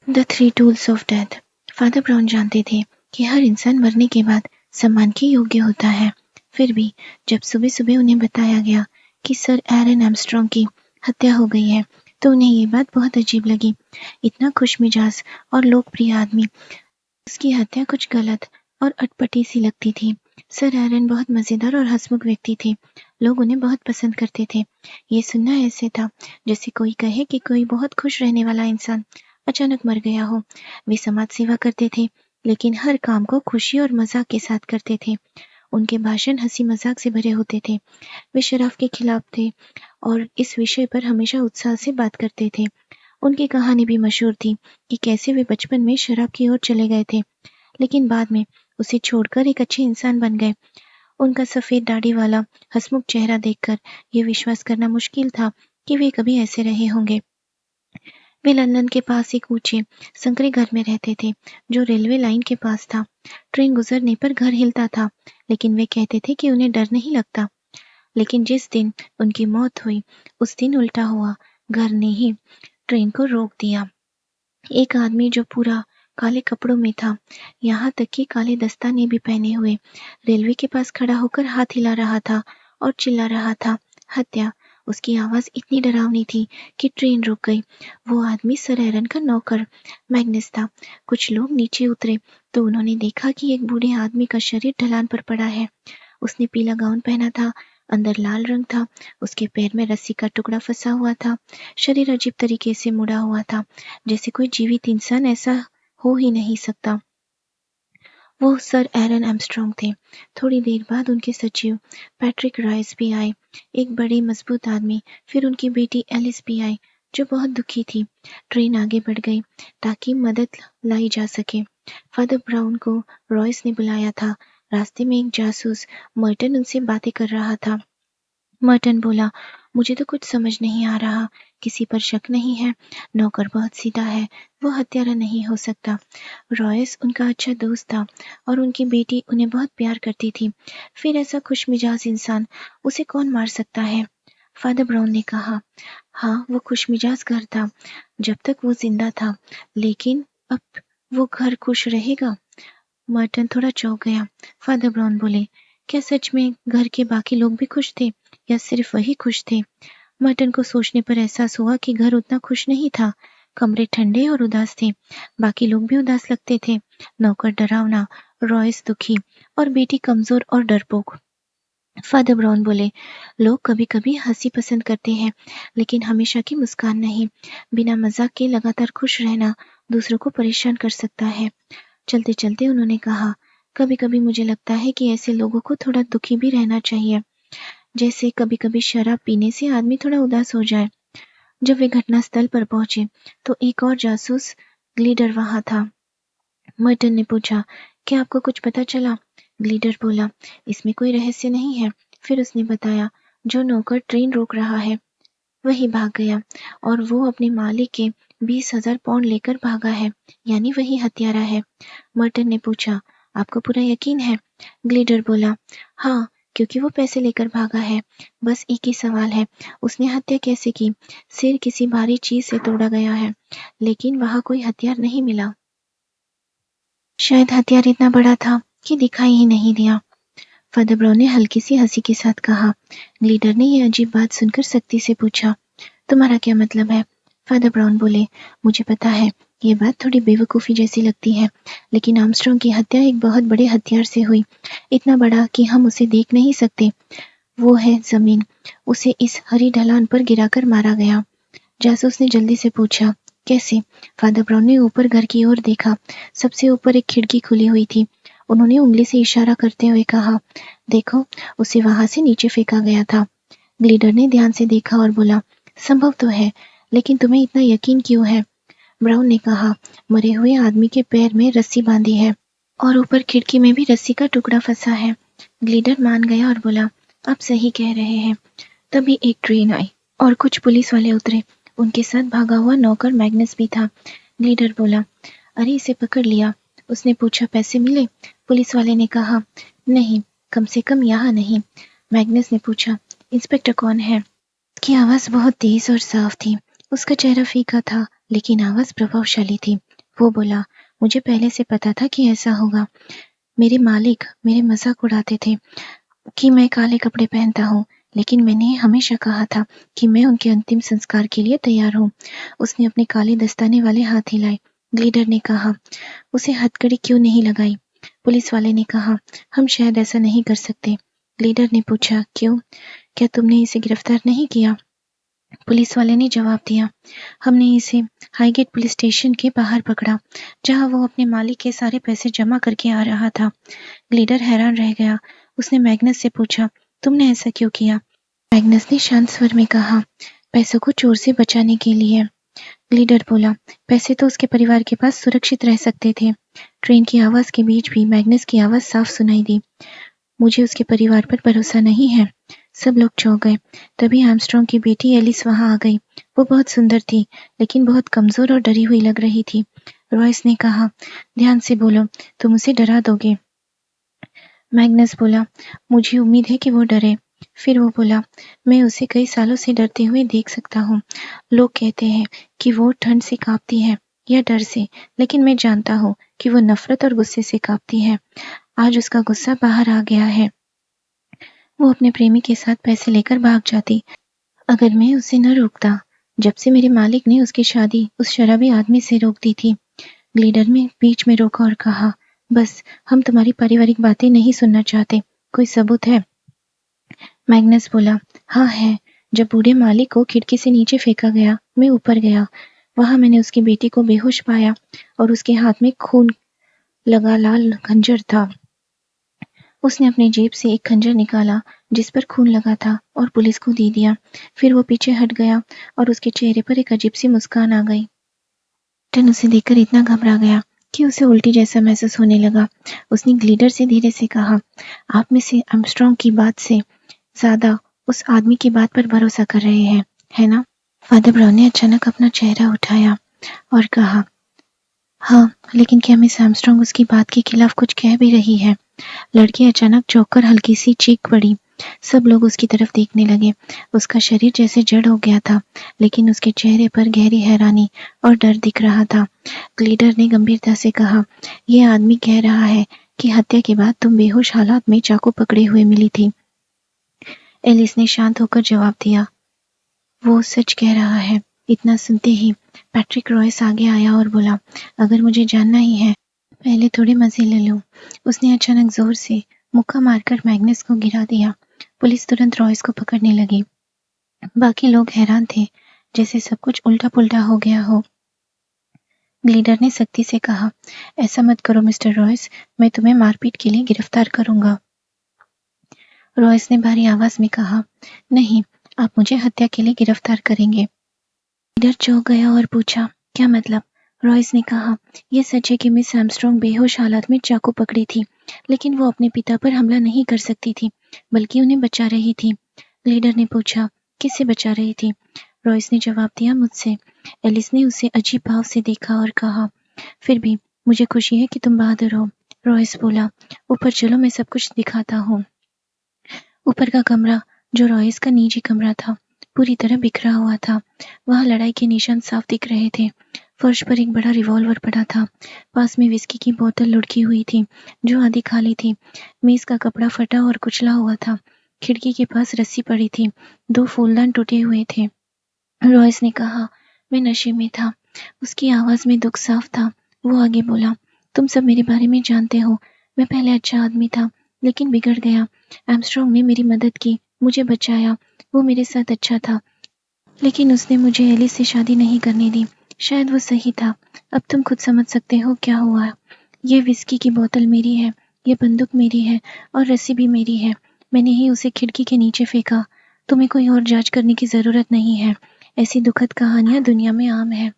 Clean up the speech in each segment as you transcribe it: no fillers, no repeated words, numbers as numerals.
The three tools of death. Father brown जानते थे कि हर इंसान मरने के बाद सम्मान के योग्य होता है। फिर भी जब सुबह सुबह उन्हें बताया गया कि सर एरन आर्मस्ट्रांग की हत्या हो गई है, तो उन्हें ये बात बहुत अजीब लगी। इतना खुशमिजाज और लोकप्रिय आदमी, उसकी हत्या कुछ गलत और अटपटी सी लगती थी। सर एरन बहुत मजेदार और हंसमुख व्यक्ति थे। लोग उन्हें बहुत पसंद करते थे। ये सुनना ऐसे था जैसे कोई कहे कि कोई बहुत खुश रहने वाला इंसान अचानक मर गया हो। वे समाज सेवा करते थे, लेकिन हर काम को खुशी और मजाक के साथ करते थे। उनके भाषण हंसी मजाक से भरे होते थे। वे शराब के खिलाफ थे और इस विषय पर हमेशा उत्साह से बात करते थे। उनकी कहानी भी मशहूर थी कि कैसे वे बचपन में शराब की ओर चले गए थे, लेकिन बाद में उसे छोड़कर एक अच्छे इंसान बन गए। उनका सफेद दाढ़ी वाला हंसमुख चेहरा देखकर ये विश्वास करना मुश्किल था कि वे कभी ऐसे रहे होंगे। वे लंदन के पास एक ऊंचे संकरे घर में रहते थे, जो रेलवे लाइन के पास था। ट्रेन गुजरने पर घर हिलता था, लेकिन वे कहते थे कि उन्हें डर नहीं लगता। लेकिन जिस दिन उनकी मौत हुई, उस दिन उल्टा हुआ। घर ने ही ट्रेन को रोक दिया। एक आदमी जो पूरा काले कपड़ों में था, यहाँ तक कि काले दस्ताने भी पहने हुए, रेलवे के पास खड़ा होकर हाथ हिला रहा था और चिल्ला रहा था, हत्या। उसकी आवाज इतनी डरावनी थी कि ट्रेन रुक गई। वो आदमी सर एरन का नौकर मैग्नस था। कुछ लोग नीचे उतरे तो उन्होंने देखा कि एक बूढ़े आदमी का शरीर ढलान पर पड़ा है। उसने पीला गाउन पहना था, अंदर लाल रंग था। उसके पैर में रस्सी का टुकड़ा फंसा हुआ था। शरीर अजीब तरीके से मुड़ा हुआ था, जैसे कोई जीवित इंसान ऐसा हो ही नहीं सकता। वो सर एरन आर्मस्ट्रांग थे। थोड़ी देर बाद उनके सचिव पैट्रिक राइस भी आए, एक बड़े मजबूत आदमी। फिर उनकी बेटी एलिस भी आई, जो बहुत दुखी थी। ट्रेन आगे बढ़ गई ताकि मदद लाई जा सके। फादर ब्राउन को रॉयस ने बुलाया था। रास्ते में एक जासूस मर्टन उनसे बातें कर रहा था। मर्टन बोला, मुझे तो कुछ समझ नहीं आ रहा। किसी पर शक नहीं है। नौकर बहुत सीधा है, वो हत्यारा नहीं हो सकता। रॉयस उनका अच्छा दोस्त था और उनकी बेटी उन्हें बहुत प्यार करती थी। फिर ऐसा खुशमिजाज इंसान, उसे कौन मार सकता है? फादर ब्राउन ने कहा, हाँ, वो खुशमिजाज घर था जब तक वो जिंदा था, लेकिन अब वो घर खुश रहेगा? मर्टन थोड़ा चौंक गया। फादर ब्राउन बोले, क्या सच में घर के बाकी लोग भी खुश थे या सिर्फ वही खुश थे? मर्टन को सोचने पर एहसास हुआ कि घर उतना खुश नहीं था। कमरे ठंडे और उदास थे। बाकी लोग भी उदास लगते थे। नौकर डरावना, रॉयस दुखी और बेटी कमजोर और डरपोक। फादर ब्राउन बोले, लोग कभी कभी हंसी पसंद करते हैं, लेकिन हमेशा की मुस्कान नहीं। बिना मजाक के लगातार खुश रहना दूसरों को परेशान कर सकता है। चलते चलते उन्होंने कहा, कभी कभी मुझे लगता है कि ऐसे लोगों को थोड़ा दुखी भी रहना चाहिए, जैसे कभी कभी शराब पीने से आदमी थोड़ा उदास हो जाए। जब वे घटनास्थल पर पहुंचे तो एक और जासूस ग्लीडर वहां था। मर्टन ने पूछा, क्या आपको कुछ पता चला? ग्लीडर बोला, इसमें कोई रहस्य नहीं है। फिर उसने बताया, जो नौकर ट्रेन रोक रहा है वही भाग गया और वो अपने मालिक के 20,000 पाउंड लेकर भागा है, यानी वही हत्यारा है। मर्टन ने पूछा, आपको पूरा यकीन है? ग्लीडर बोला, हाँ, क्योंकि वो पैसे लेकर भागा है। बस एक ही सवाल है, उसने हत्या कैसे की? सिर किसी भारी चीज से तोड़ा गया है, लेकिन वहां कोई हथियार नहीं मिला। शायद हथियार इतना बड़ा था कि दिखाई ही नहीं दिया। फादर ब्राउन ने हल्की सी हंसी के साथ कहा। ग्लीडर ने यह अजीब बात सुनकर सख्ती से पूछा, तुम्हारा क्या मतलब है? फादर ब्राउन बोले, मुझे पता है ये बात थोड़ी बेवकूफ़ी जैसी लगती है, लेकिन आर्मस्ट्रांग की हत्या एक बहुत बड़े हथियार से हुई, इतना बड़ा कि हम उसे देख नहीं सकते। वो है जमीन। उसे इस हरी ढलान पर गिराकर मारा गया। जासूस ने जल्दी से पूछा, कैसे? फादर ब्राउन ने ऊपर घर की ओर देखा। सबसे ऊपर एक खिड़की खुली हुई थी। उन्होंने उंगली से इशारा करते हुए कहा, देखो, उसे वहां से नीचे फेंका गया था। ग्लीडर ने ध्यान से देखा और बोला, संभव तो है, लेकिन तुम्हें इतना यकीन क्यों है? ब्राउन ने कहा, मरे हुए आदमी के पैर में रस्सी बांधी है और ऊपर खिड़की में भी रस्सी का टुकड़ा फंसा है। ग्लीडर मान गया और बोला, आप सही कह रहे हैं। तभी एक ट्रेन आई और कुछ पुलिस वाले उतरे। उनके साथ भागा हुआ नौकर मैग्नस भी था। ग्लीडर बोला, अरे इसे पकड़ लिया। उसने पूछा, पैसे मिले? पुलिस वाले ने कहा, नहीं, कम से कम यहाँ नहीं। मैग्नस ने पूछा, इंस्पेक्टर कौन है? उसकी आवाज बहुत तेज और साफ थी। उसका चेहरा फीका था, लेकिन आवाज प्रभावशाली थी। वो बोला, मुझे पहले से पता था कि ऐसा होगा। मेरे मालिक मेरे मजाक उड़ाते थे कि मैं काले कपड़े पहनता हूँ, लेकिन मैंने हमेशा कहा था कि मैं उनके अंतिम संस्कार के लिए तैयार हूँ। उसने अपने काले दस्ताने वाले हाथ हिलाए। ग्लिडर ने कहा, उसे हथकड़ी क्यों नहीं लगाई? पुलिस वाले ने कहा, हम शायद ऐसा नहीं कर सकते। ग्लिडर ने पूछा, क्यों? क्या तुमने इसे गिरफ्तार नहीं किया? पुलिस वाले ने जवाब दिया, हमने इसे हाईगेट पुलिस स्टेशन के बाहर पकड़ा, जहां वो अपने मालिक के सारे पैसे जमा करके आ रहा था। ग्लिडर हैरान रह गया। उसने मैग्नस से पूछा, तुमने ऐसा क्यों किया? मैग्नस ने शांत स्वर में कहा, पैसों को चोर से बचाने के लिए। ग्लिडर बोला, पैसे तो उसके परिवार के पास सुरक्षित रह सकते थे। ट्रेन की आवाज के बीच भी मैग्नस की आवाज साफ सुनाई दी, मुझे उसके परिवार पर भरोसा नहीं है। सब लोग चौंक गए। तभी आर्मस्ट्रांग की बेटी एलिस वहां आ गई। वो बहुत सुंदर थी, लेकिन बहुत कमजोर और डरी हुई लग रही थी। रॉयस ने कहा, ध्यान से बोलो, तुम उसे डरा दोगे। मैग्नस बोला, मुझे उम्मीद है कि वो डरे। फिर वो बोला, मैं उसे कई सालों से डरते हुए देख सकता हूँ। लोग कहते हैं कि वो ठंड से कांपती है या डर से, लेकिन मैं जानता हूँ कि वो नफरत और गुस्से से कांपती है। आज उसका गुस्सा बाहर आ गया है। वो अपने प्रेमी के साथ पैसे लेकर भाग जाती, अगर मैं उसे न रोकता। जब से मेरे मालिक ने उसकी शादी उस शराबी आदमी से रोक दी थी। ग्लिडर में बीच में रोका और कहा, बस, हम तुम्हारी पारिवारिक बातें नहीं सुनना चाहते। कोई सबूत है? मैग्नस बोला, हाँ है। जब बूढ़े मालिक को खिड़की से नीचे फेंका गया, मैं ऊपर गया। वहां मैंने उसकी बेटी को बेहोश पाया और उसके हाथ में खून लगा लाल खंजर था। उसने अपनी जेब से एक खंजर निकाला जिस पर खून लगा था और पुलिस को दे दिया। फिर वो पीछे हट गया और उसके चेहरे पर एक अजीब सी मुस्कान आ गई। टन उसे देखकर इतना घबरा गया कि उसे उल्टी जैसा महसूस होने लगा। उसने ग्लिडर से धीरे से कहा, आप में से आर्मस्ट्रांग की बात से ज्यादा उस आदमी की बात पर भरोसा कर रहे हैं, है ना? फादर ब्राउन ने अचानक अपना चेहरा उठाया और कहा, हाँ, लेकिन क्या मिस आर्मस्ट्रांग उसकी बात के खिलाफ कुछ कह भी रही है? लड़की अचानक चौंककर हल्की सी चीख पड़ी। सब लोग उसकी तरफ देखने लगे। उसका शरीर जैसे जड़ हो गया था, लेकिन उसके चेहरे पर गहरी हैरानी और डर दिख रहा था। ग्लिडर ने गंभीरता से कहा, यह आदमी कह रहा है कि हत्या के बाद तुम बेहोश हालात में चाकू पकड़े हुए मिली थी। एलिस ने शांत होकर जवाब दिया, वो सच कह रहा है। इतना सुनते ही पैट्रिक रॉयस आगे आया और बोला, अगर मुझे जानना ही है, पहले थोड़े मजे ले लो। उसने अचानक जोर से मुक्का मारकर मैग्नस को गिरा दिया। पुलिस तुरंत रॉयस को पकड़ने लगी। बाकी लोग हैरान थे, जैसे सब कुछ उल्टा पुल्टा हो गया हो। ग्लिडर ने सख्ती से कहा, ऐसा मत करो मिस्टर रॉयस, मैं तुम्हें मारपीट के लिए गिरफ्तार करूंगा। रॉयस ने भारी आवाज में कहा, नहीं, आप मुझे हत्या के लिए गिरफ्तार करेंगे। ग्लिडर चौंक गया और पूछा, क्या मतलब? रॉयस ने कहा, यह सच है कि मिस आर्मस्ट्रांग बेहोश हालत में चाकू पकड़ी थी, लेकिन वो अपने पिता पर हमला नहीं कर सकती थी, बल्कि उन्हें बचा रही थी। ग्लिडर ने पूछा, किससे बचा रही थी? रॉयस ने जवाब दिया, मुझसे। एलिस ने उसे अजीब भाव से देखा और कहा, फिर भी मुझे खुशी है कि तुम बहादुर हो। रॉयस बोला, ऊपर चलो, मैं सब कुछ दिखाता हूँ। ऊपर का कमरा, जो रॉयस का निजी कमरा था, पूरी तरह बिखरा हुआ था। वहां लड़ाई के निशान साफ दिख रहे थे। फर्श पर एक बड़ा रिवॉल्वर पड़ा था। पास में विस्की की बोतल लुढ़की हुई थी, जो आधी खाली थी। मेज का कपड़ा फटा और कुचला हुआ था। खिड़की के पास रस्सी पड़ी थी। 2 फूलदान टूटे हुए थे। रॉयस ने कहा, मैं नशे में था। उसकी आवाज में दुख साफ था। वो आगे बोला, तुम सब मेरे बारे में जानते हो। मैं पहले अच्छा आदमी था, लेकिन बिगड़ गया। आर्मस्ट्रांग ने मेरी मदद की, मुझे बचाया। वो मेरे साथ अच्छा था, लेकिन उसने मुझे एलिस से शादी नहीं करने दी। शायद वो सही था। अब तुम खुद समझ सकते हो क्या हुआ। ये विस्की की बोतल मेरी है, ये बंदूक मेरी है और रस्सी भी मेरी है। मैंने ही उसे खिड़की के नीचे फेंका। तुम्हें कोई और जांच करने की जरूरत नहीं है। ऐसी दुखद कहानियां दुनिया में आम है।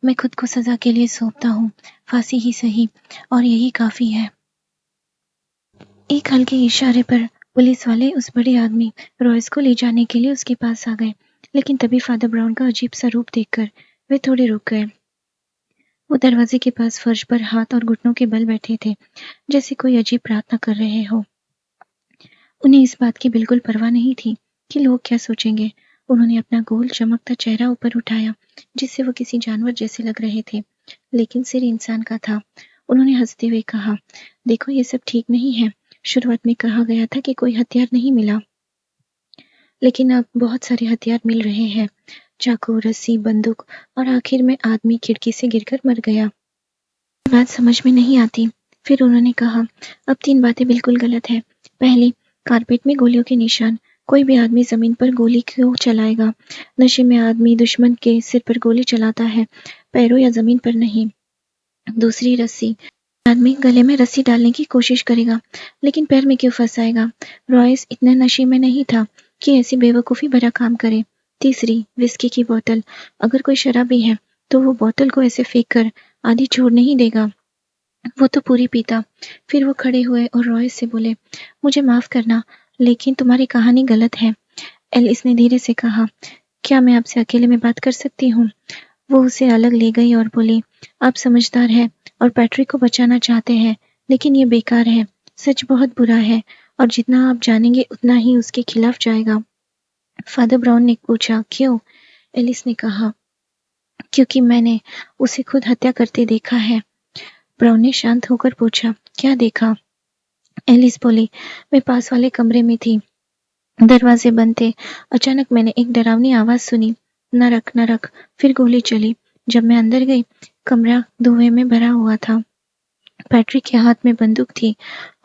मैं खुद को सजा के लिए सौंपता हूँ, फांसी ही सही, और यही काफी है। एक हल्के इशारे पर पुलिस वाले उस बड़े आदमी रॉयस को ले जाने के लिए उसके पास आ गए, लेकिन तभी फादर ब्राउन का अजीब सा रूप देखकर वे थोड़े रुक गए। वो दरवाजे के पास फर्श पर हाथ और घुटनों के बल बैठे थे, जैसे कोई अजीब प्रार्थना कर रहे हो। उन्हें इस बात की बिल्कुल परवाह नहीं थी कि लोग क्या सोचेंगे। उन्होंने अपना गोल चमकता चेहरा ऊपर उठाया, जिससे वो किसी जानवर जैसे लग रहे थे। लेकिन सिर इंसान का था। उन्होंने हंसते हुए कहा, देखो ये सब ठीक नहीं है। शुरुआत में कहा गया था कि कोई हथियार नहीं मिला, लेकिन अब बहुत सारे हथियार मिल रहे हैं। चाकू, रस्सी, बंदूक और आखिर में आदमी खिड़की से गिरकर मर गया। बात समझ में नहीं आती। फिर उन्होंने कहा, अब 3 बातें बिल्कुल गलत है। पहली, कारपेट में गोलियों के निशान। कोई भी आदमी जमीन पर गोली क्यों चलाएगा? नशे में आदमी दुश्मन के सिर पर गोली चलाता है, पैरों या जमीन पर नहीं। दूसरी, रस्सी। आदमी गले में रस्सी डालने की कोशिश करेगा, लेकिन पैर में क्यों फंसाएगा? रॉयस इतना नशे में नहीं था कि ऐसी बेवकूफ़ी भरा काम करे। तीसरी, विस्की की बोतल। अगर कोई शराबी है तो वो बोतल को ऐसे फेंक कर आधी छोड़ नहीं देगा, वो तो पूरी पीता। फिर वो खड़े हुए और रॉयस से बोले, मुझे माफ करना, लेकिन तुम्हारी कहानी गलत है। एलिस ने धीरे से कहा, क्या मैं आपसे अकेले में बात कर सकती हूँ? वो उसे अलग ले गई और बोली, आप समझदार हैं और पैट्रिक को बचाना चाहते हैं, लेकिन ये बेकार है। सच बहुत बुरा है और जितना आप जानेंगे उतना ही उसके खिलाफ जाएगा। फादर ब्राउन ने पूछा, क्यों? एलिस ने कहा, क्योंकि मैंने उसे खुद हत्या करते देखा है। ब्राउन ने शांत होकर पूछा, क्या देखा? एलिस बोली, मैं पास वाले कमरे में थी, दरवाजे बंद थे। अचानक मैंने एक डरावनी आवाज सुनी, नरक नरक। फिर गोली चली। जब मैं अंदर गई, कमरा धुएं में भरा हुआ था। पैट्रिक के हाथ में बंदूक थी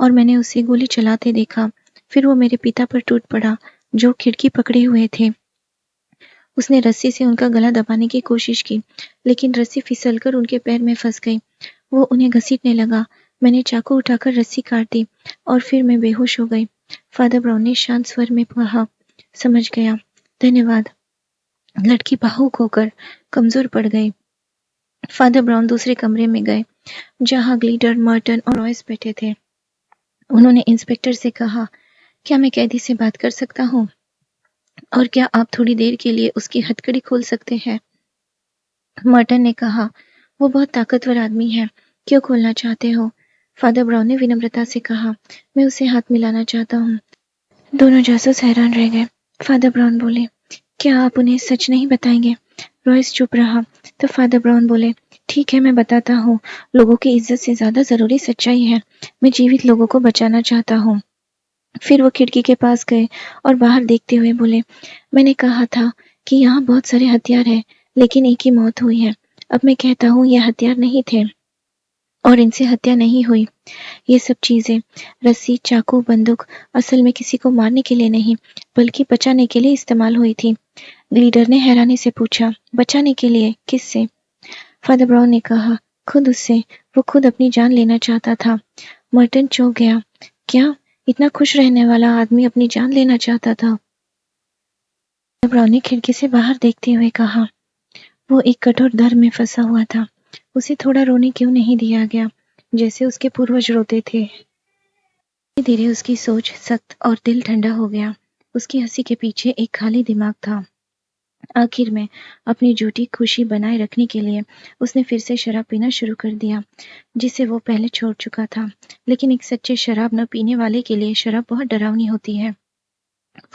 और मैंने उसे गोली चलाते देखा। फिर वो मेरे पिता पर टूट पड़ा, जो खिड़की पकड़े हुए थे। उसने रस्सी से उनका गला दबाने की कोशिश की, लेकिन रस्सी फिसलकर उनके पैर में फंस गई। वो उन्हें घसीटने लगा। मैंने चाकू उठाकर रस्सी काट दी और फिर मैं बेहोश हो गई। फादर ब्राउन ने शांत स्वर में कहा, समझ गया, धन्यवाद। लड़की भावुक होकर कमजोर पड़ गई। फादर ब्राउन दूसरे कमरे में गए, जहां ग्लीडर, मर्टन और रॉयस बैठे थे। उन्होंने इंस्पेक्टर से कहा, क्या मैं कैदी से बात कर सकता हूँ? और क्या आप थोड़ी देर के लिए उसकी हथकड़ी खोल सकते हैं? मर्टन ने कहा, वो बहुत ताकतवर आदमी है, क्यों खोलना चाहते हो? फादर ब्राउन ने विनम्रता से कहा, मैं उसे हाथ मिलाना चाहता हूँ। दोनों जासूस हैरान रह गए। फादर ब्राउन बोले, क्या आप उन्हें सच नहीं बताएंगे? रॉयस चुप रहा। तो फादर ब्राउन बोले, ठीक है, मैं बताता हूँ। लोगों की इज्जत से ज्यादा जरूरी सच्चाई है। मैं जीवित लोगों को बचाना चाहता हूँ। फिर वो खिड़की के पास गए और बाहर देखते हुए बोले, मैंने कहा था कि यहाँ बहुत सारे हथियार हैं, लेकिन एक ही मौत हुई है। अब मैं कहता हूँ ये हथियार नहीं थे और इनसे हत्या नहीं हुई। ये सब चीजें, रस्सी, चाकू, बंदूक, असल में किसी को मारने के लिए नहीं, बल्कि बचाने के लिए इस्तेमाल हुई थी। लीडर ने हैरानी से पूछा, बचाने के लिए? किससे? फादर ब्राउन ने कहा, खुद उससे। वो खुद अपनी जान लेना चाहता था। मर्टन चौंक गया। क्या? इतना खुश रहने वाला आदमी अपनी जान लेना चाहता था? फादर ब्राउन ने खिड़की से बाहर देखते हुए कहा, वो एक कठोर धर्म में फंसा हुआ था। उसे थोड़ा रोने क्यों नहीं दिया गया, जैसे उसके पूर्वज रोते थे? धीरे धीरे उसकी सोच सख्त और दिल ठंडा हो गया। उसकी हंसी के पीछे एक खाली दिमाग था। आखिर में अपनी झूठी खुशी बनाए रखने के लिए उसने फिर से शराब पीना शुरू कर दिया, जिसे वो पहले छोड़ चुका था। लेकिन एक सच्चे शराब न पीने वाले के लिए शराब बहुत डरावनी होती है।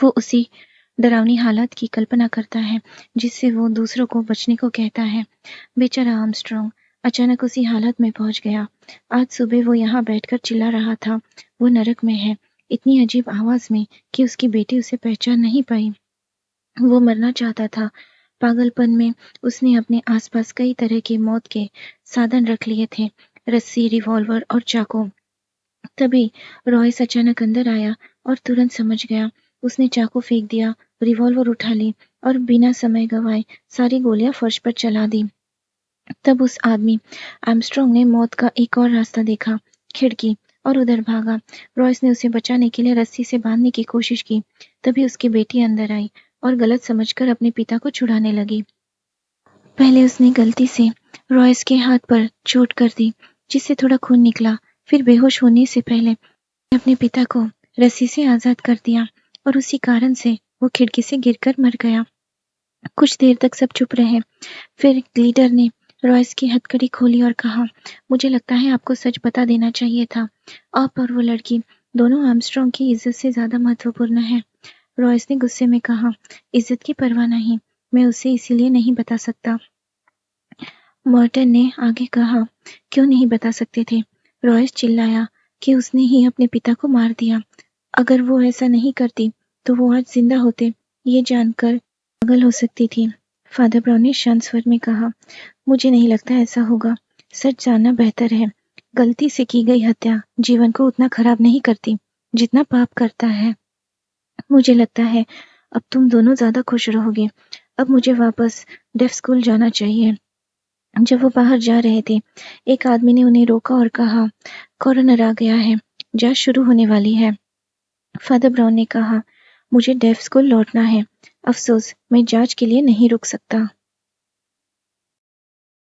वो उसी डरावनी हालत की कल्पना करता है जिससे वो दूसरों को बचने को कहता है। बेचारा आर्मस्ट्रॉन्ग अचानक उसी हालत में पहुंच गया। आज सुबह वो यहाँ बैठकर चिल्ला रहा था, वो नरक में है, इतनी अजीब आवाज में कि उसकी बेटी उसे पहचान नहीं पाई। वो मरना चाहता था। पागलपन में उसने अपने आसपास कई तरह के मौत के साधन रख लिए थे, रस्सी, रिवॉल्वर और चाकू। तभी रॉयस अचानक अंदर आया और तुरंत समझ गया। उसने चाकू फेंक दिया, रिवॉल्वर उठा ली और बिना समय गवाए सारी गोलियां फर्श पर चला दी। तब उस आदमी आर्मस्ट्रॉन्ग ने मौत का एक और रास्ता देखा, खिड़की, और उधर भागा। रॉयस ने उसे बचाने के लिए रस्सी से बांधने की कोशिश की। तभी उसकी बेटी अंदर आई और गलत समझकर अपने पिता को छुड़ाने लगी। पहले उसने गलती से रॉयस के हाथ पर चोट कर दी, जिससे थोड़ा खून निकला। फिर बेहोश होने से पहले अपने पिता को रस्सी से आजाद कर दिया और उसी कारण से वो खिड़की से गिरकर मर गया। कुछ देर तक सब चुप रहे। फिर लीडर ने रॉयस की हथकड़ी खोली और कहा, मुझे लगता है आपको सच बता देना चाहिए था। आप और वो लड़की दोनों आर्मस्ट्रॉन्ग की इज्जत से ज्यादा महत्वपूर्ण है। रॉयस ने गुस्से में कहा, इज्जत की परवाह नहीं, मैं उसे इसीलिए नहीं बता सकता। मॉर्टन ने आगे कहा, क्यों नहीं बता सकते थे? रॉयस चिल्लाया कि उसने ही अपने पिता को मार दिया। अगर वो ऐसा नहीं करती तो वो आज जिंदा होते, ये जानकर पागल हो सकती थी। फादर ब्राउन ने शांत स्वर में कहा, मुझे नहीं लगता ऐसा होगा। सच जानना बेहतर है। गलती से की गई हत्या जीवन को उतना खराब नहीं करती जितना पाप करता है। मुझे लगता है अब तुम दोनों ज्यादा खुश रहोगे। अब मुझे वापस डेफ स्कूल जाना चाहिए। जब वो बाहर जा रहे थे, एक आदमी ने उन्हें रोका और कहा, कॉरोनर आ गया है, जांच शुरू होने वाली है। फादर ब्राउन ने कहा, मुझे डेफ स्कूल लौटना है। अफसोस, मैं जांच के लिए नहीं रुक सकता।